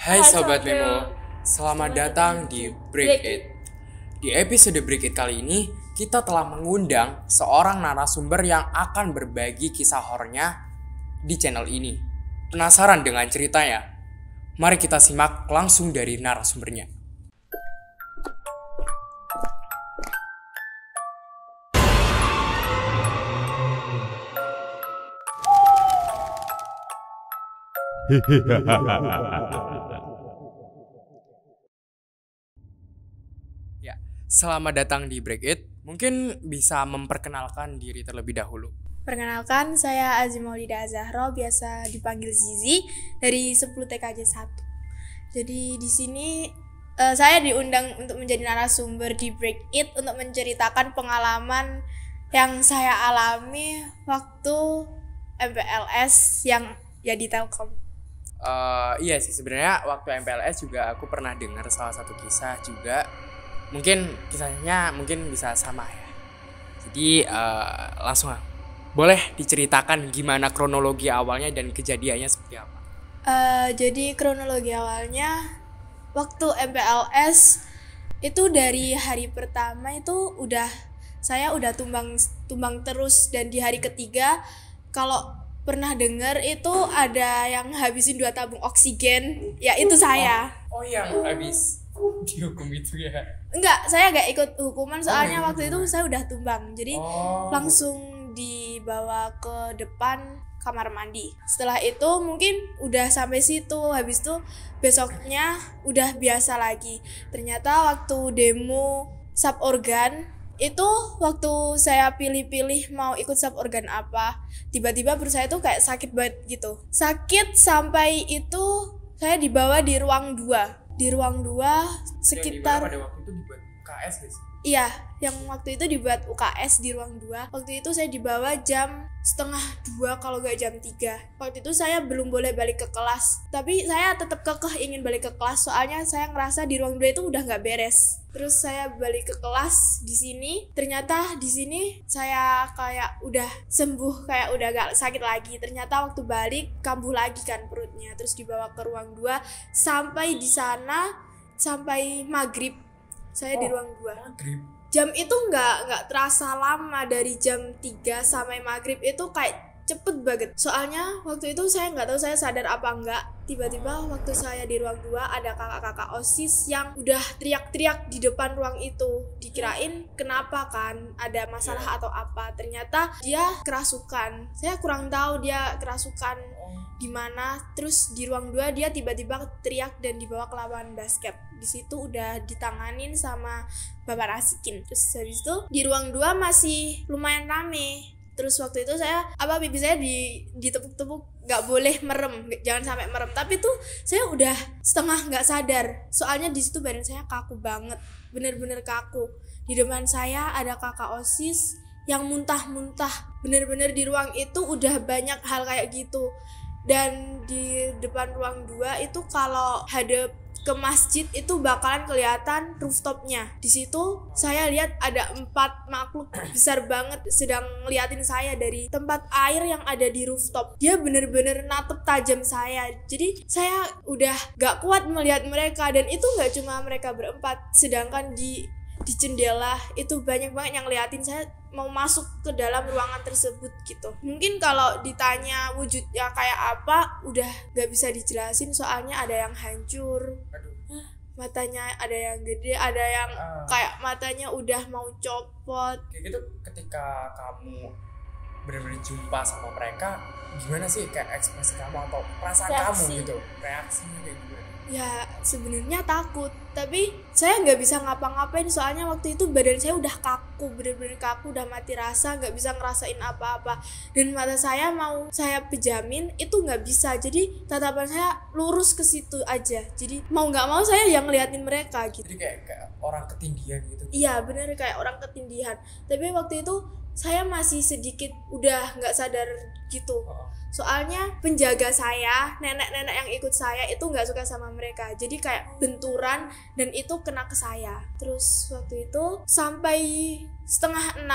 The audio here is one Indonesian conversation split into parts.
Hai Sobat Memo, selamat datang di Break It. Di episode Break It kali ini, kita telah mengundang seorang narasumber yang akan berbagi kisah horornya di channel ini. Penasaran dengan ceritanya? Mari kita simak langsung dari narasumbernya. Ya, selamat datang di Break It. Mungkin bisa memperkenalkan diri terlebih dahulu. Perkenalkan, saya Azimaulida Zahro, biasa dipanggil Zizi dari 10 TKJ 1. Jadi di sini saya diundang untuk menjadi narasumber di Break It untuk menceritakan pengalaman yang saya alami waktu MPLS yang ya di Telkom. Iya sih, sebenarnya waktu MPLS juga aku pernah dengar salah satu kisah juga. Mungkin kisahnya mungkin bisa sama ya. Jadi langsung boleh diceritakan gimana kronologi awalnya dan kejadiannya seperti apa? Jadi kronologi awalnya waktu MPLS itu dari hari pertama itu saya udah tumbang terus, dan di hari ketiga kalau pernah dengar itu ada yang habisin 2 tabung oksigen, ya itu saya. Oh yang habis dihukum itu ya? Enggak, saya gak ikut hukuman soalnya waktu itu saya udah tumbang. Jadi langsung dibawa ke depan kamar mandi. Setelah itu mungkin udah sampai situ. Habis itu besoknya udah biasa lagi. Ternyata waktu demo sub organ itu, waktu saya pilih-pilih mau ikut sub organ apa, tiba-tiba perut saya tuh kayak sakit banget gitu. Sakit sampai itu saya dibawa di ruang 2. Di ruang 2 sekitar pada waktu itu dibuat KS guys. Iya, yang waktu itu dibuat UKS di ruang 2. Waktu itu saya dibawa jam setengah 2 kalau gak jam 3. Waktu itu saya belum boleh balik ke kelas, tapi saya tetap kekeh ingin balik ke kelas soalnya saya ngerasa di ruang 2 itu udah gak beres. Terus saya balik ke kelas di sini, ternyata di sini saya kayak udah sembuh, kayak udah gak sakit lagi. Ternyata waktu balik kambuh lagi kan perutnya. Terus dibawa ke ruang 2 sampai di sana sampai maghrib. Saya di ruang 2. Maghrib. Jam itu nggak terasa lama, dari jam 3 sampai maghrib itu kayak cepet banget. Soalnya waktu itu saya nggak tahu saya sadar apa enggak, tiba-tiba waktu saya di ruang 2 ada kakak-kakak OSIS yang udah teriak-teriak di depan ruang itu. Dikirain kenapa kan, ada masalah atau apa. Ternyata dia kerasukan. Saya kurang tahu dia kerasukan gimana. Terus di ruang 2 dia tiba-tiba teriak dan dibawa ke lapangan basket. Di situ udah ditanganin sama Bapak Rasikin. Terus habis itu di ruang 2 masih lumayan rame. Terus waktu itu pipi saya ditepuk-tepuk, nggak boleh merem, jangan sampai merem. Tapi tuh saya udah setengah nggak sadar. Soalnya di situ badan saya kaku banget, bener-bener kaku. Di depan saya ada kakak OSIS yang muntah-muntah. Bener-bener di ruang itu udah banyak hal kayak gitu. Dan di depan ruang 2 itu kalau hadap ke masjid itu bakalan kelihatan rooftopnya. Di situ saya lihat ada 4 makhluk besar banget sedang ngeliatin saya dari tempat air yang ada di rooftop. Dia bener-bener natep tajam saya. Jadi saya udah gak kuat melihat mereka, dan itu gak cuma mereka berempat, sedangkan di jendela itu banyak banget yang ngeliatin saya mau masuk ke dalam ruangan tersebut gitu. Mungkin kalau ditanya wujudnya kayak apa udah gak bisa dijelasin, soalnya ada yang hancur, matanya ada yang gede, ada yang kayak matanya udah mau copot. Kayak gitu, ketika kamu benar-benar jumpa sama mereka, gimana sih kayak ekspresi kamu atau perasaan kamu gitu, reaksinya kayak gimana? Ya sebenarnya takut, tapi saya nggak bisa ngapa-ngapain soalnya waktu itu badan saya udah kaku, bener-bener kaku, udah mati rasa, nggak bisa ngerasain apa-apa. Dan mata saya mau saya pejamin itu nggak bisa, jadi tatapan saya lurus ke situ aja. Jadi mau nggak mau saya yang ngeliatin mereka gitu. Jadi kayak orang ketindihan gitu. Iya bener, kayak orang ketindihan. Tapi waktu itu saya masih sedikit udah nggak sadar gitu. Oh. Soalnya penjaga saya, nenek-nenek yang ikut saya itu nggak suka sama mereka. Jadi kayak benturan dan itu kena ke saya. Terus waktu itu sampai 5:30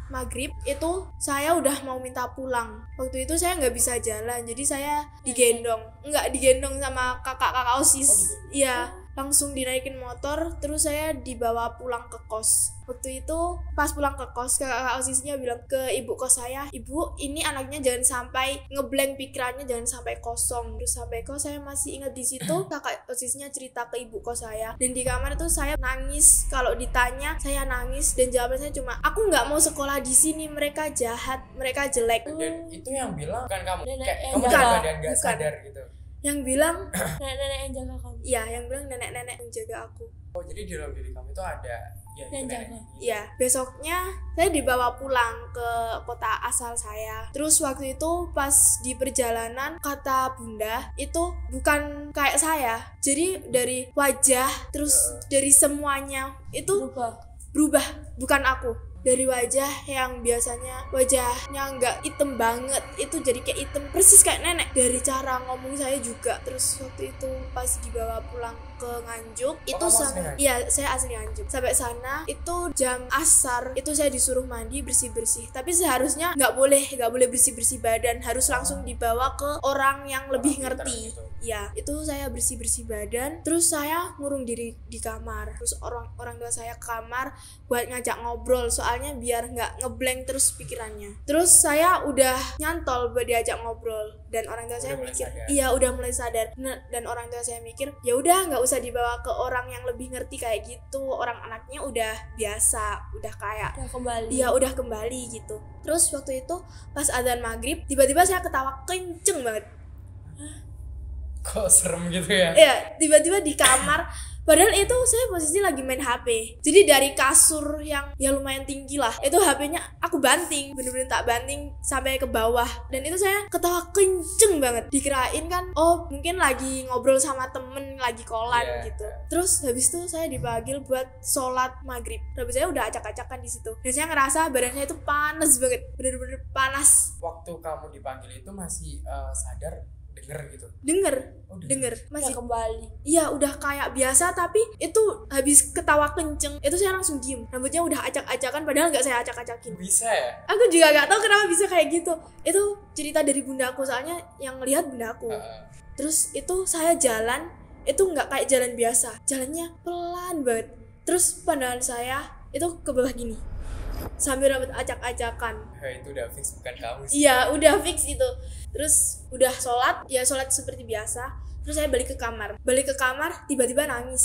maghrib itu saya udah mau minta pulang. Waktu itu saya nggak bisa jalan, jadi saya digendong. Nggak digendong sama kakak-kakak OSIS. Iya, langsung dinaikin motor, terus saya dibawa pulang ke kos. Waktu itu pas pulang ke kos, kakak OSISnya bilang ke ibu kos saya, "Ibu, ini anaknya jangan sampai ngeblank pikirannya, jangan sampai kosong." Terus sampai kos saya masih ingat di situ, kakak OSISnya cerita ke ibu kos saya, dan di kamar itu saya nangis. Kalau ditanya saya nangis dan jawaban saya cuma, "Aku nggak mau sekolah di sini, mereka jahat, mereka jelek." Dan itu yang bilang bukan kamu, kayak kamu Bukan, dalam keadaan nggak bukan. sadar gitu. Yang bilang nenek-nenek yang jaga kamu. iya, yang bilang nenek-nenek yang jaga aku. Oh, jadi di dalam diri kamu itu ada ya itu Yang nenek. jaga. Iya, besoknya saya dibawa pulang ke kota asal saya. Terus waktu itu pas di perjalanan, kata bunda itu bukan kayak saya. Jadi dari wajah, terus dari semuanya itu berubah, bukan aku. Dari wajah yang biasanya wajahnya nggak hitam banget, itu jadi kayak hitam persis kayak nenek. Dari cara ngomong saya juga. Terus waktu itu pas dibawa pulang ke Nganjuk, itu kamu asli sama Nganjuk? iya, saya asli Nganjuk. Sampai sana itu jam asar, itu saya disuruh mandi bersih-bersih. Tapi seharusnya nggak boleh bersih-bersih badan, harus langsung dibawa ke orang yang lebih pintar ngerti. gitu. Ya, itu saya bersih-bersih badan, terus saya ngurung diri di kamar. Terus orang tua saya ke kamar buat ngajak ngobrol, soalnya biar nggak ngeblank terus pikirannya. Terus saya udah nyantol buat diajak ngobrol, dan orang tua saya mulai mikir, sadar. iya udah mulai sadar. Dan orang tua saya mikir, ya udah nggak usah dibawa ke orang yang lebih ngerti kayak gitu. Orang anaknya udah biasa, udah kayak Udah kembali. dia udah kembali gitu. Terus waktu itu pas adzan maghrib, tiba-tiba saya ketawa kenceng banget. Kok serem gitu ya? Iya, tiba-tiba di kamar. Padahal itu saya posisi lagi main HP. Jadi dari kasur yang ya lumayan tinggi lah, itu HP-nya aku banting, bener-bener tak banting sampai ke bawah. Dan itu saya ketawa kenceng banget. Dikirain kan, oh mungkin lagi ngobrol sama temen, lagi kolan Iya. gitu. Terus habis itu saya dipanggil buat sholat maghrib. Habis saya udah acak-acakan di situ. Dan saya ngerasa badan saya itu panas banget, bener-bener panas. Waktu kamu dipanggil itu masih sadar, denger gitu. Denger, Oh, denger, Udah masih kembali. iya udah kayak biasa, tapi itu habis ketawa kenceng itu saya langsung diem, rambutnya udah acak-acakan padahal nggak saya acak-acakin. Bisa ya? Aku juga nggak tahu kenapa bisa kayak gitu. Itu cerita dari bunda aku, soalnya yang ngelihat bunda aku. Terus itu saya jalan, itu nggak kayak jalan biasa, jalannya pelan banget. Terus pandangan saya itu ke bawah gini sambil rambut acak-acakan. Itu udah fix bukan kamu sih. Iya, udah fix itu. Terus udah sholat, ya sholat seperti biasa. Terus saya balik ke kamar. Tiba-tiba nangis.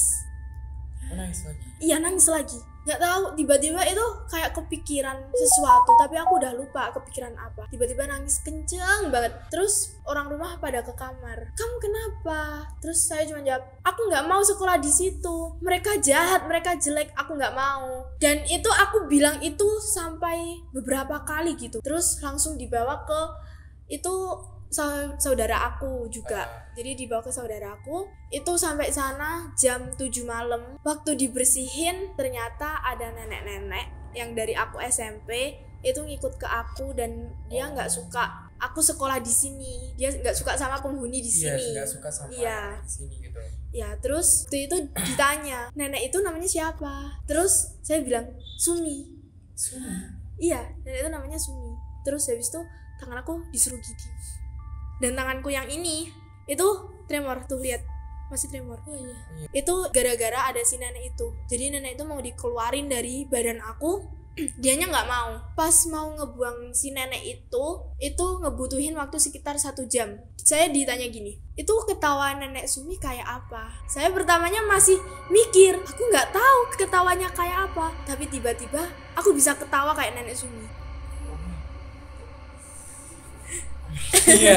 Oh, nangis lagi. Iya, nangis lagi. Nggak tahu, tiba-tiba itu kayak kepikiran sesuatu, tapi aku udah lupa kepikiran apa. Tiba-tiba nangis kenceng banget. Terus orang rumah pada ke kamar. "Kamu kenapa?" Terus saya cuma jawab, "Aku nggak mau sekolah di situ. Mereka jahat, mereka jelek. Aku nggak mau." Dan itu aku bilang itu sampai beberapa kali gitu. Terus langsung dibawa ke itu saudara aku juga. Jadi dibawa ke saudara aku. Itu sampai sana jam 7 malam. Waktu dibersihin ternyata ada nenek-nenek yang dari aku SMP itu ngikut ke aku, dan dia nggak suka aku sekolah di sini. Dia nggak suka sama penghuni di Iya, sini. nggak suka sama Iya. di sini gitu. Ya, terus waktu itu ditanya, "Nenek itu namanya siapa?" Terus saya bilang, "Sumi." Iya, nenek itu namanya Sumi. Terus habis itu tangan aku disuruh gini. Dan tanganku yang ini itu tremor, tuh lihat, masih tremor. Oh iya. Itu gara-gara ada si nenek itu. Jadi nenek itu mau dikeluarin dari badan aku, dianya nggak mau. Pas mau ngebuang si nenek itu ngebutuhin waktu sekitar 1 jam. Saya ditanya gini, "Itu ketawa nenek Sumi kayak apa?" Saya pertamanya masih mikir, aku nggak tahu ketawanya kayak apa. Tapi tiba-tiba aku bisa ketawa kayak nenek Sumi. Iya.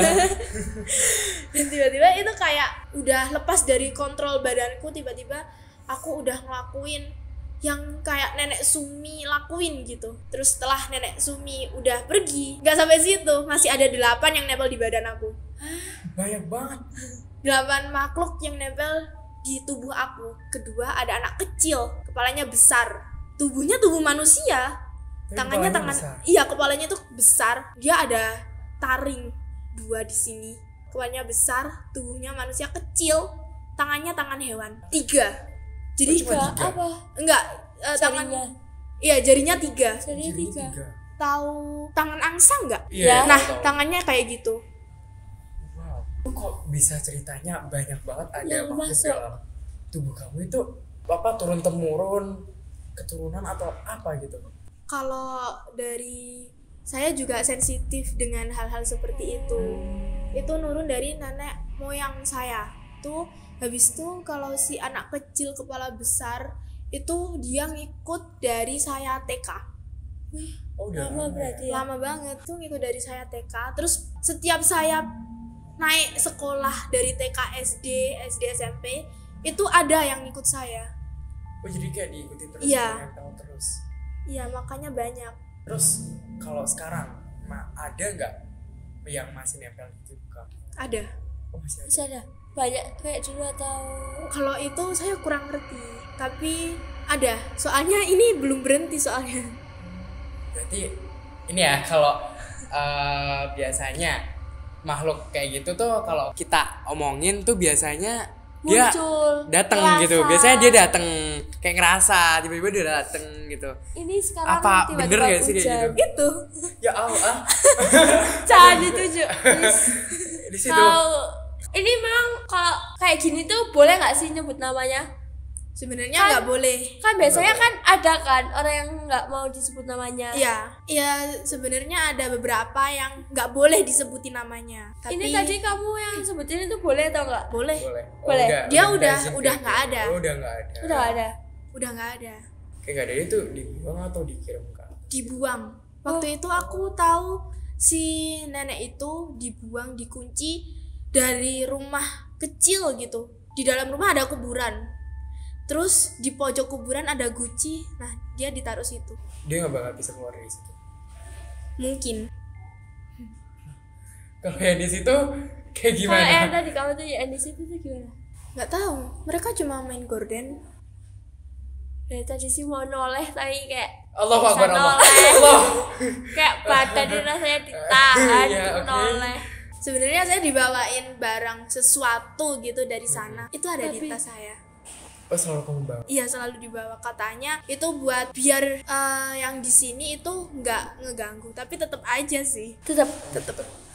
Dan tiba-tiba itu kayak udah lepas dari kontrol badanku. Tiba-tiba aku udah ngelakuin yang kayak nenek Sumi lakuin gitu. Terus setelah nenek Sumi udah pergi, nggak sampai situ, masih ada 8 yang nempel di badan aku. Banyak banget. 8 makhluk yang nempel di tubuh aku. Kedua ada anak kecil, kepalanya besar, tubuhnya tubuh manusia, Tangannya kepalanya besar. iya kepalanya tuh besar. Dia ada taring 2 di sini. Kepalanya besar, tubuhnya manusia kecil, tangannya tangan hewan 3. Jadi cuma 3? apa? enggak tangan Jarinya. iya jarinya 3. Jarinya Jadi 3. 3. Tahu tangan angsa enggak? Iya. Nah, tahu. tangannya kayak gitu. Wow. Kok bisa ceritanya banyak banget ada Yang makhluk masuk. dalam tubuh kamu itu apa turun temurun keturunan atau apa gitu? Kalau dari saya juga sensitif dengan hal-hal seperti itu. Itu nurun dari nenek moyang saya. Tuh habis itu kalau si anak kecil kepala besar itu dia ngikut dari saya TK. Oh, udah Lama lama berarti ya. Lama banget tuh ngikut dari saya TK. Terus setiap saya naik sekolah dari TK, SD SMP itu ada yang ngikut saya. Oh, jadi kayak diikuti terus, Iya. nempel terus. Iya, makanya banyak. Terus kalau sekarang ada nggak yang masih nempel di tubuh kamu? Ada. Oh, masih ada. Masih ada banyak kayak dulu atau Kalau itu saya kurang ngerti, tapi ada. Soalnya ini belum berhenti soalnya. Berarti ini ya kalau biasanya makhluk kayak gitu tuh kalau kita omongin tuh biasanya dia muncul datang terasa. gitu. Biasanya dia datang kayak ngerasa tiba-tiba dia datang gitu. Ini sekarang Apa tiba-tiba bener gak sih kayak hujan. gitu? Itu. Ya Allah. Jangan dituju. Di situ. Kalau ini memang kalau kayak gini tuh boleh nggak sih nyebut namanya? Sebenarnya Kan- nggak boleh. Kan biasanya kan ada kan orang yang nggak mau disebut namanya. Iya, iya sebenarnya ada beberapa yang nggak boleh disebutin namanya. Tapi Ini tadi kamu yang sebutin itu boleh atau nggak? boleh. Boleh. Boleh. Dia udah diizinin udah kayak nggak gitu. ada. Oh, udah nggak ada. Udah nggak ada. Udah nggak ada. Kayak nggak ada itu dibuang atau dikirim ke? Dibuang. Waktu itu aku tahu si nenek itu dibuang, dikunci dari rumah kecil gitu. Di dalam rumah ada kuburan. Terus di pojok kuburan ada guci. Nah, dia ditaruh situ. Dia nggak bakal bisa keluar dari situ. Mungkin. Kalau yang di situ kayak Kalau gimana? yang tadi kamu tuh yang di situ tuh gimana? Nggak tahu. Mereka cuma main gorden. Dari tadi sih mau noleh tapi kayak Allah bisa Akbar Allah. noleh. Allah. Kayak badannya rasanya ditahan Iya, untuk oke. noleh. Sebenarnya saya dibawain barang sesuatu gitu dari sana. Itu ada di Tapi- tas saya. Oh, selalu kamu bawa. Iya, selalu dibawa. Katanya itu buat biar yang di sini itu nggak ngeganggu, tapi tetap aja sih. Tetap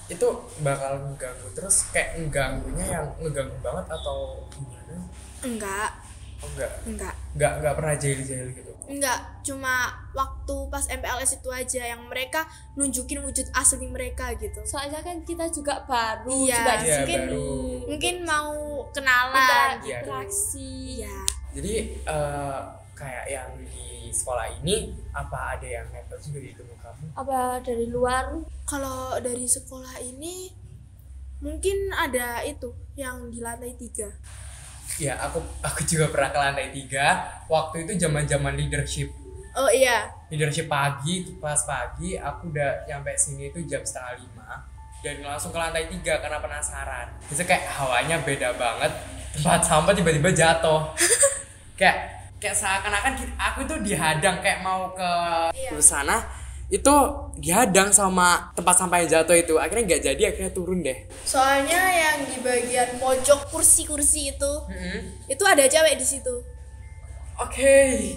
Itu bakal ngeganggu terus kayak ngeganggunya yang ngeganggu banget atau gimana? Enggak, Oh, enggak. enggak. Enggak pernah jahil-jahil gitu. Enggak, cuma waktu pas MPLS itu aja yang mereka nunjukin wujud asli mereka gitu. soalnya kan kita juga baru Iya, juga di Iya, sini. baru. Mungkin mau Kita kenalan. Iya. interaksi. Iya. Jadi kayak yang di sekolah ini apa ada yang nempel juga di tubuh kamu? Apa dari luar? Kalau dari sekolah ini mungkin ada itu yang di lantai 3. Ya, aku juga pernah ke lantai 3. Waktu itu zaman-zaman leadership. Oh iya, Leadership pagi, pas pagi aku udah nyampe sini itu jam 4:30 dan langsung ke lantai 3 karena penasaran. Itu kayak hawanya beda banget. Tempat sampah tiba-tiba jatuh. kayak seakan-akan aku tuh dihadang kayak mau ke sana itu dihadang sama tempat sampah yang jatuh itu. Akhirnya nggak jadi, akhirnya turun deh. soalnya yang di bagian pojok kursi-kursi itu ada cewek di situ. Oke.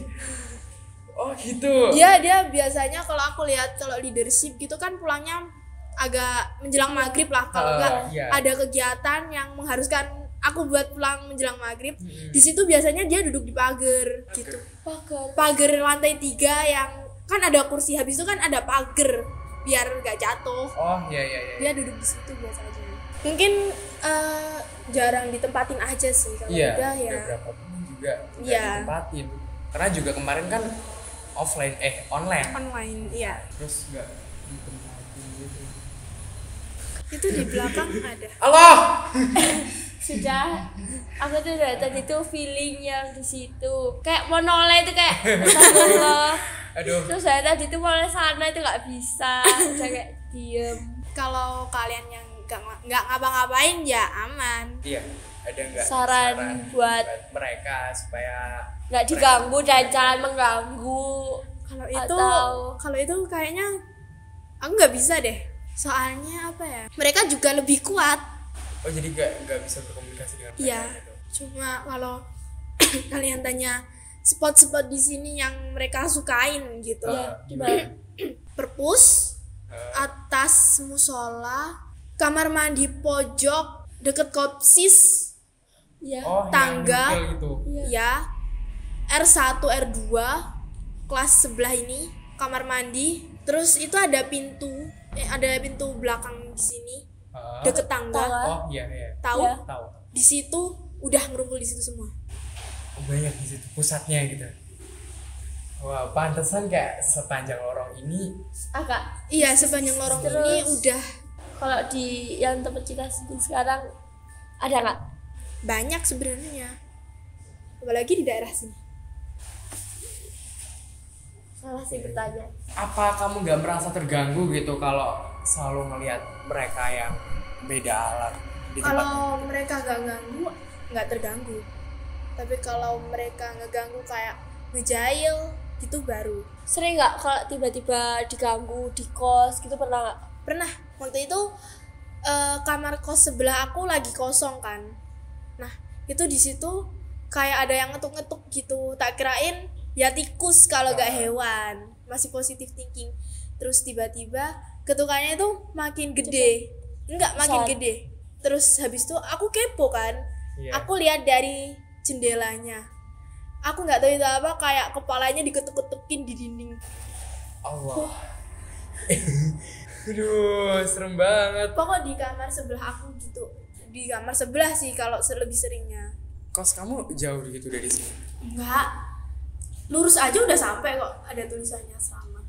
Oh gitu. Dia biasanya kalau aku lihat kalau leadership gitu kan pulangnya agak menjelang maghrib lah, kalau enggak iya. ada kegiatan yang mengharuskan aku buat pulang menjelang maghrib. Di situ biasanya dia duduk di pagar gitu. Pagar lantai 3 yang kan ada kursi, habis itu kan ada pagar biar nggak jatuh. Oh iya. Dia duduk di situ biasanya. Mungkin jarang ditempatin aja sih kalau Iya. udah ya. Beberapa temen juga nggak Iya. ditempatin. Karena juga kemarin kan online. Online, iya. Terus nggak ditempatin gitu. Itu di belakang ada. Allah. Sudah, aku tuh dari tadi tuh feeling yang di situ kayak mau noleh itu kayak astagfirullah. Aduh. Terus dari tadi tuh mau noleh sana itu nggak bisa, udah kayak diem. Kalau kalian yang nggak ngapa-ngapain ya aman. Iya. Ada nggak Saran buat mereka supaya nggak diganggu dan jangan mengganggu Kalau itu kayaknya aku nggak bisa deh. Soalnya apa ya? Mereka juga lebih kuat. Oh jadi nggak bisa berkomunikasi dengan mereka Iya. gitu. Cuma kalau kalian tanya spot-spot di sini yang mereka sukain gitu. Ya, gimana? Perpus, atas musola, kamar mandi pojok, deket kopsis, Ya. Oh, tangga. yang gitu. ya, R1, R2, kelas sebelah ini, kamar mandi. Terus itu ada pintu belakang di sini, deket tangga. Oh iya. Tahu? Ya. Tahu. Di situ udah ngerumpul di situ semua. Oh, banyak di situ pusatnya gitu. Wah, pantesan kayak sepanjang lorong ini. Agak. Iya, sepanjang lorong ini udah Kalau di yang tempat kita sekarang ada nggak? banyak sebenarnya. Apalagi di daerah sini. Salah sih bertanya. Apa kamu nggak merasa terganggu gitu kalau selalu ngelihat mereka yang beda alat di tempat? Kalau mereka gak ganggu, nggak terganggu. Tapi kalau mereka ngeganggu kayak ngejail gitu baru. Sering nggak kalau tiba-tiba diganggu di kos gitu, pernah nggak? Pernah waktu itu kamar kos sebelah aku lagi kosong kan. Nah itu di situ kayak ada yang ngetuk-ngetuk gitu. Tak kirain ya tikus kalau gak hewan. Masih positive thinking. Terus tiba-tiba ketukannya itu makin gede. Enggak, makin Besar. gede. Terus habis itu aku kepo kan. Iya. Aku lihat dari jendelanya. Aku nggak tahu itu apa, kayak kepalanya diketuk-ketukin di dinding. Allah. Aduh, serem banget. Pokok di kamar sebelah aku gitu. Di kamar sebelah sih kalau lebih seringnya. Kos kamu jauh gitu dari sini? Enggak. Lurus aja udah sampai kok, ada tulisannya sama.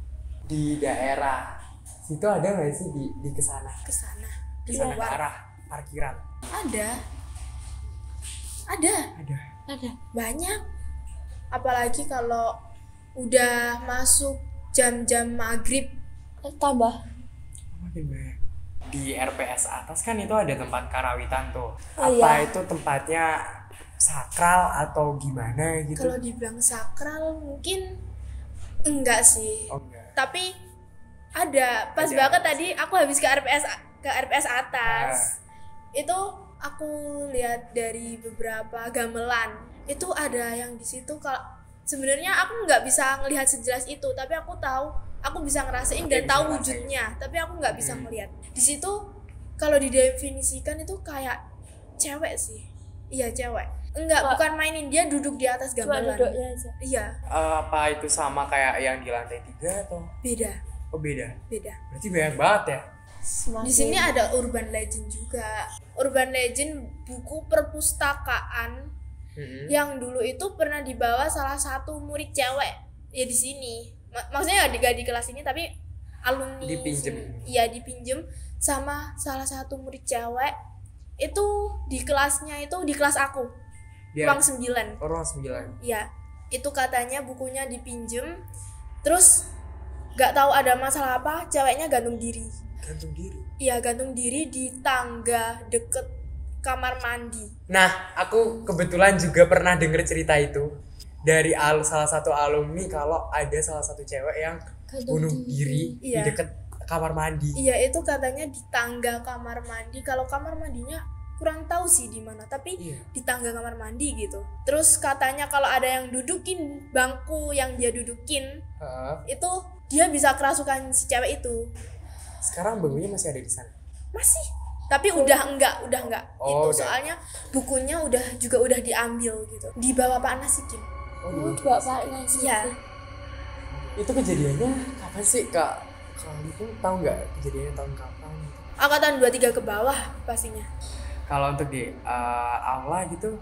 Di daerah situ ada nggak sih di kesana? Ke sana. Di Kesana ke luar. arah parkiran? Ada. Ada. Ada. Ada. Banyak. Apalagi kalau udah masuk jam-jam maghrib. Tambah. Makin banyak. Di RPS atas kan itu ada tempat karawitan tuh. Oh, Apa iya. itu tempatnya sakral atau gimana gitu? Kalau dibilang sakral mungkin enggak sih. Oh enggak. Tapi ada pas Ada. banget tadi aku habis ke RPS atas. Itu aku lihat dari beberapa gamelan. Itu ada yang di situ kalau sebenarnya aku nggak bisa ngelihat sejelas itu, tapi aku tahu, aku bisa ngerasain dan Bisa tahu ngerasain. wujudnya, tapi aku nggak bisa ngelihat. Di situ kalau didefinisikan itu kayak cewek sih. Iya, cewek. Enggak, Wah. bukan mainin, dia duduk di atas Cuma gamelan. duduknya aja. Iya, Apa itu sama kayak yang di lantai 3 atau? beda, Oh beda. beda. Berarti banyak banget ya? Semakin Di sini ada urban legend juga. Urban legend buku perpustakaan Mm-mm. yang dulu itu pernah dibawa salah satu murid cewek ya di sini. Maksudnya nggak di kelas ini tapi alumni. Dipinjem. Iya, dipinjem sama salah satu murid cewek. Itu di kelasnya itu di kelas aku. Dia Ruang 9. ruang 9. Iya. Itu katanya bukunya dipinjem. Terus nggak tahu ada masalah apa, ceweknya gantung diri. Gantung diri. Iya, gantung diri di tangga deket kamar mandi. Nah, aku kebetulan juga pernah denger cerita itu dari salah satu alumni kalau ada salah satu cewek yang gantung bunuh diri Iya. di dekat kamar mandi. Iya, itu katanya di tangga kamar mandi. Kalau kamar mandinya kurang tahu sih di mana, tapi Iya. di tangga kamar mandi gitu. Terus katanya kalau ada yang dudukin bangku yang dia dudukin, Heeh. itu dia bisa kerasukan si cewek itu. Sekarang bangkunya masih ada di sana. Masih. Tapi udah enggak. Oh, Itu udah. soalnya bukunya udah diambil gitu. Dibawa Pak Nasikin. Oh, bapaknya sih. Iya. Itu kejadiannya kapan sih, Kak? Kamu tuh tahu nggak kejadiannya tahun kapan? Angkatan 23 ke bawah pastinya. Kalau untuk di aula gitu,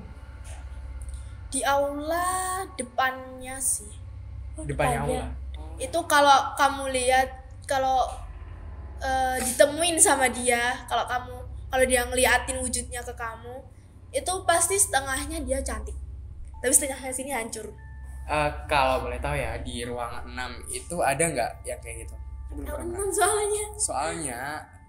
Di aula depannya sih. depannya aula. Itu kalau kamu lihat, kalau ditemuin sama dia, kalau dia ngeliatin wujudnya ke kamu, itu pasti setengahnya dia cantik, tapi setengahnya sini hancur. Kalau boleh tahu ya, di ruang 6 itu ada nggak yang kayak gitu? Belum pernah. Emang soalnya Soalnya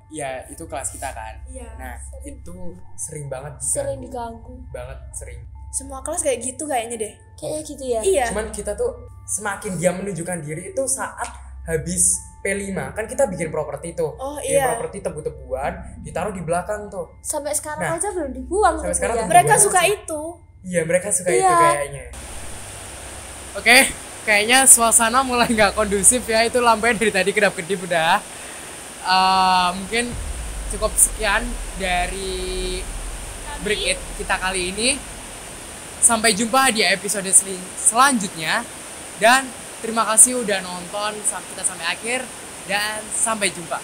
ya itu kelas kita kan. iya, Nah, itu sering banget Sering diganggu. diganggu. Banget sering. Semua kelas kayak gitu kayaknya deh. Kayaknya gitu ya. Iya. Cuman kita tuh semakin dia menunjukkan diri itu saat habis P5 kan kita bikin properti tuh. Oh, Bikin iya. properti tebu-tebuan ditaruh di belakang tuh. Sampai sekarang Nah, aja belum dibuang sampai tuh sekarang ya. tuh Mereka Dibuang suka sih. itu. Iya mereka suka itu Iya. kayaknya. Oke, kayaknya suasana mulai nggak kondusif ya. Itu lampunya dari tadi kedap-kedip udah. Mungkin cukup sekian dari Break It kita kali ini. Sampai jumpa di episode selanjutnya. Dan terima kasih udah nonton kita sampai akhir. Dan sampai jumpa.